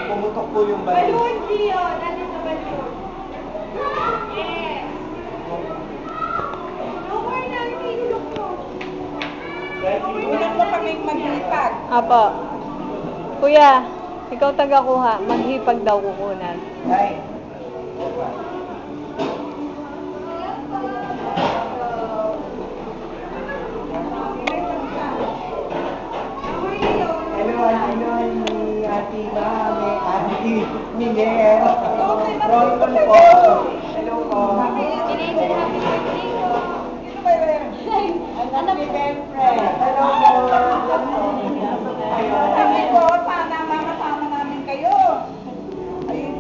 Pumutok po yung balon. Balon, Gio. Nandun sa balon. Yes. Lower na, hinulok mo. Hinulok mo kaming maghipag. Apo. Kuya, ikaw taga-kuha. Maghipag daw kukunan. Ay. Hello, ni Ate Mami, Ate Miguel. Rolton po. Hello po. Teenager, happy birthday ko. Sino ba yun? Anak ni Benfred. Hello po. Sabi ko, sana makasama namin kayo. Ayun.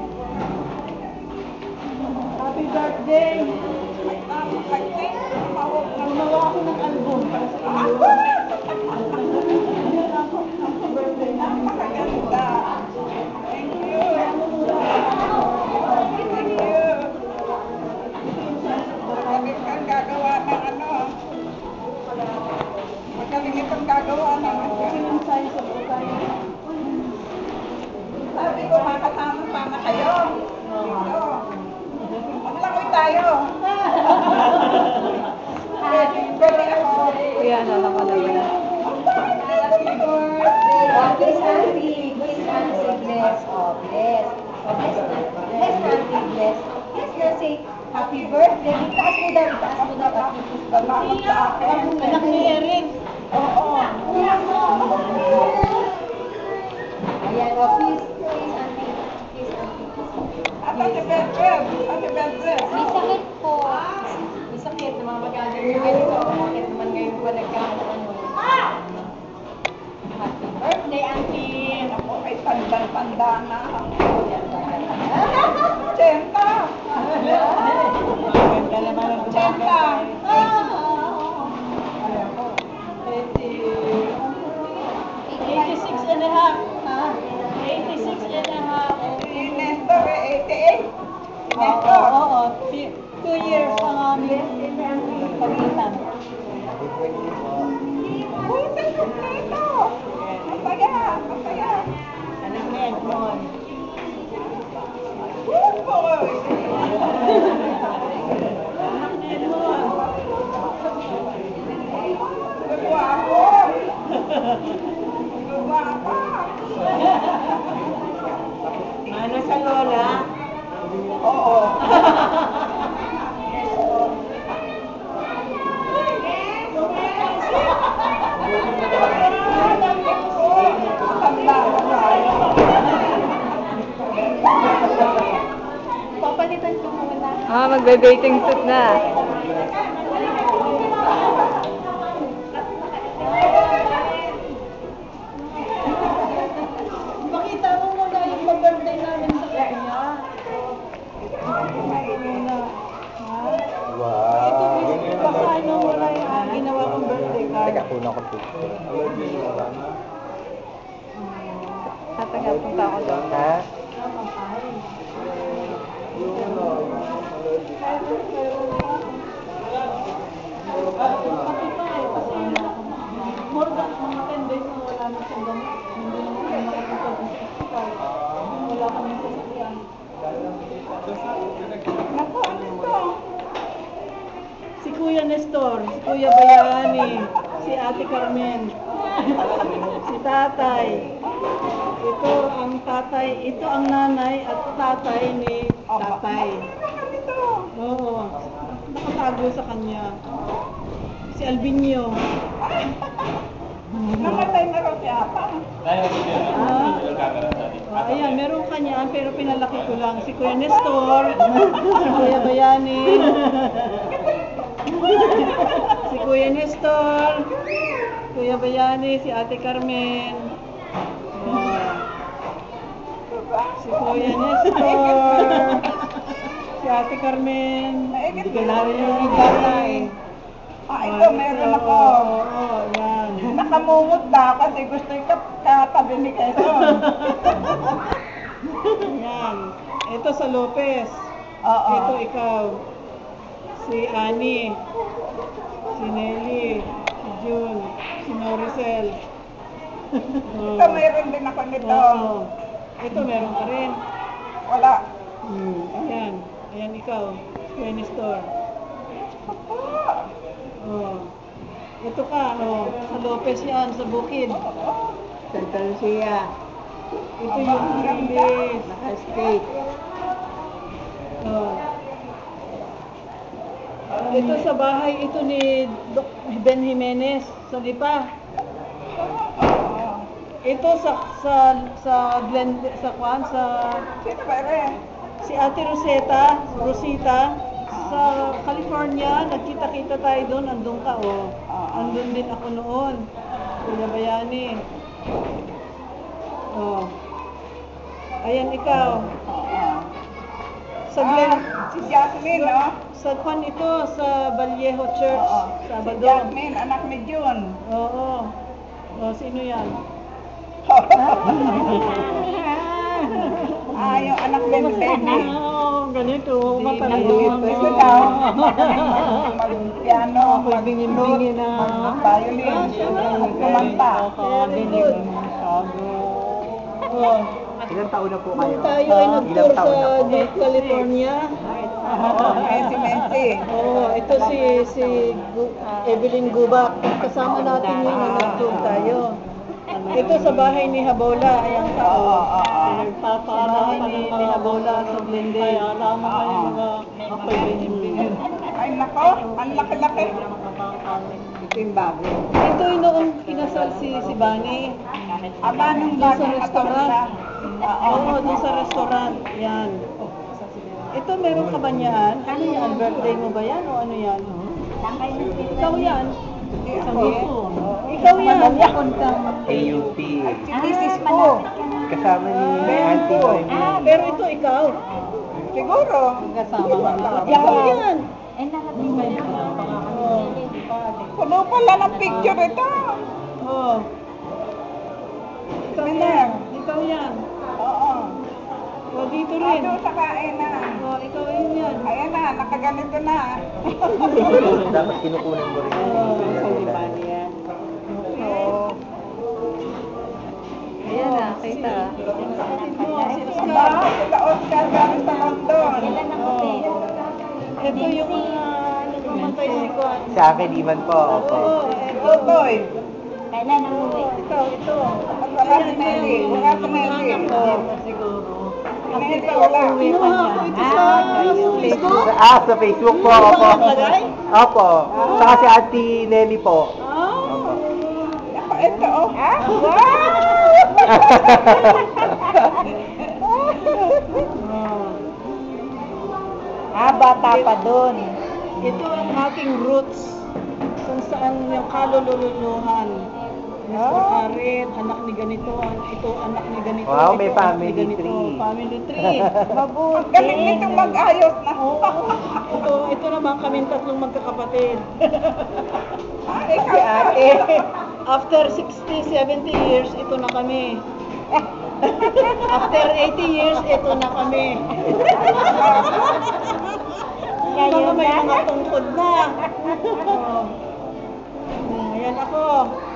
Happy birthday! Gumawa ako ng album para sa inyo. Napakaganda. Thank you. Thank you. Magaling kang gagawa ng ano. Magaling itong gagawa ng sabi ko, makasama-sama kayo. Dito. Maglakoy tayo. Pwede ako. Kuya, nalala ko na yun. Happy birthday. Kiss Auntie. Kiss Auntie. Bless. Oh, bless. Oh, bless na. Bless Auntie. Bless. Bless na. Say, happy birthday. Itaas mo daw. Itaas mo daw. Salamat sa akin. Anak ni Erin. Oo. Ayan, oh, kiss. Kiss Auntie. Kiss Auntie. Happy birthday. Happy birthday. May sakit po. May sakit. Namamagagal yung ganito. Bakit naman ngayon pa nagkakaano? Happy birthday, Auntie. Ako ay tandang-tanda na. Chenta. Ganda naman ang Chenta. 86 and a half. 86 and a half. Si Nestor, 88. Si Nestor. Oo. 2 years ang aming pagitan. Uy, sa kompleto. Masaya. Masaya. Anak ni Edmond. Good boy. Guwapo. Guwapa. Ano sa lola? Oo. Tanda ko tayo. Papalitan ko muna. Magbe-bathing suit na. Makita mo muna yung birthday namin sa kanya. Wow. Paano mo na yung ginawa kong birthday card? Teka, kuna ko picture. Punta ako doon. Ha? More than mga 10 days na wala na siyang gamit. Hindi naman kami makapunta sa hospital. Wala kami sasakyan. Naku, ano ito? Si Kuya Nestor, si Kuya Bayani, si Ate Carmen, si Tatay. Ito ang tatay, ito ang nanay at tatay ni Tatay. Oo, nakatago sa kanya. Si Albinio. Namatay na raw siya pa. Ayan, meron kanya, pero pinalaki ko lang. Si Kuya Nestor, si Kuya Bayani, si Kuya Nestor, Kuya Bayani, si Ate Carmen, si Kuya Nestor, si Ate Carmen, hindi ko namin yung bata eh. Ito, meron ako. Oo, yan. Nakamumot na kasi gusto yung katabi ni Quezon. Yan. Ito sa Lopez. Ito ikaw. Si Annie. Si Nelly. Si June. Si Noricel. Ito, mayroon din ako nito. Oo. Ito, meron ka rin. Wala. Ayan. Ayan ikaw. Penny Store. Oh. Ito ka, oh. Sa Lopez yan, sa Bukid. Santa Lucia. Ito yung English. Naka-skate. Oh. Ito sa bahay, ito ni Ben Jimenez, sa Lipa. Ito sa Glen, sa Kwan, sa Sino ba rin? si Ate Rosita, sa California, nagkita-kita tayo doon, andun ka, oh. Andun din ako noon. Kuya Bayani. Oh. Ayan ikaw. Sa Glen, Si Jasmine, no? sa Kwan ito, sa Vallejo Church, Si Sabado. Jasmine, anak ni June. Oo. Oh, sino yan? Yung anak din ni Baby. Ganito, Ito daw, mag-piano, mag-flute, mag-violin, kumanta. Very good. Oh. Ilang taon na po kayo? Nung tayo ay nag-tour Ilang taon na sa po? California. Messi. Oh, ito si Evelyn Gubak. Kasama natin yun nung nag-tour tayo. Ito sa bahay ni Habola, ayan ka. Sa bahay ni Habola sa Glendale. Alam mo kayo mga Ay, nako, ang laki-laki. Ito yung bago. Ito yung noong kinasal si Bani. Aba, nung Doon sa bagong restaurant. katulad. Oo, doon sa restaurant. Yan. Ito, meron ka ba niyan? Ano yan? Birthday mo ba yan? O ano yan? Ikaw yan. Ikaw yan. AUP. Si Mrs. ko. Kasama ni Auntie Noemi. Pero ito ikaw. Siguro. Kasama ka na. Ikaw yan. Oh. Puno pala ng picture ito. Oh. Ikaw yan. Ikaw yan. Oo. O, dito rin. Ito sa kainan. O, ikaw yun yan. Ayan na, nakaganito na. Dapat kinukunan mo rin. Oo. Ayan na, kita. Yung kapatid mo, si Aba, Oscar. sila Oscar galing sa London. Ito yung nagmamatay si Kwan. Sa akin, Ivan po. Opo. Oo, Tutoy. ito. At wala si Nelly. Wala si Nelly. Siguro. Nelly, wala. Kinuha ko ito sa Facebook. Sa Facebook po. Opo. Opo. Saka si Auntie Nelly po. Opo. Ako, ito, oh. Wow! Bata pa doon. Ito ang aking roots. Kung saan yung kalululuhan. Mr. Karin, anak ni ganito, ito anak ni ganito. Wow, ito, may anak ni family ganito. tree. Family tree. Ang galing nitong mag-ayos na. Ito naman kaming tatlong magkakapatid. Ikaw ate. After 60, 70 years, ito na kami. After 80 years, ito na kami. Mga may mga tungkod na. Ayan ako.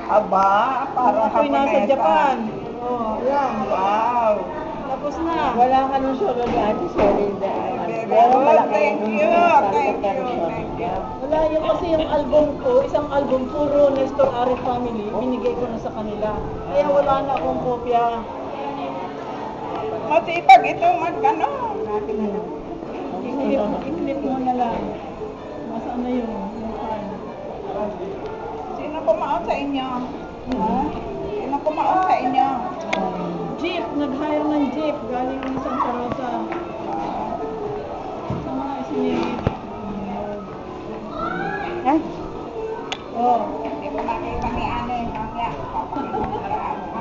Aba, parang Ako'y nasa Japanesa. Japan. Oh, ayan. Wow. Tapos na. Walang anunsyo ni Ate Solinda. Very good. Thank you. Thank you. Wala yung kasi yung album ko, isang album puro Nestor Ari Family, binigay ko na sa kanila. Kaya wala na akong kopya. Masipag ito mag-ano. I-clip mo na lang. Nasaan na yun? Yung file. Sino kumaon sa inyo? Ha? Sino kumaon sa inyo? Jeep, nag-hire ng jeep galing ng Santa Rosa. Sa mga isinigit. Ha? Oh. Hindi ko makita ni Ane. Mamaya, papakita ko.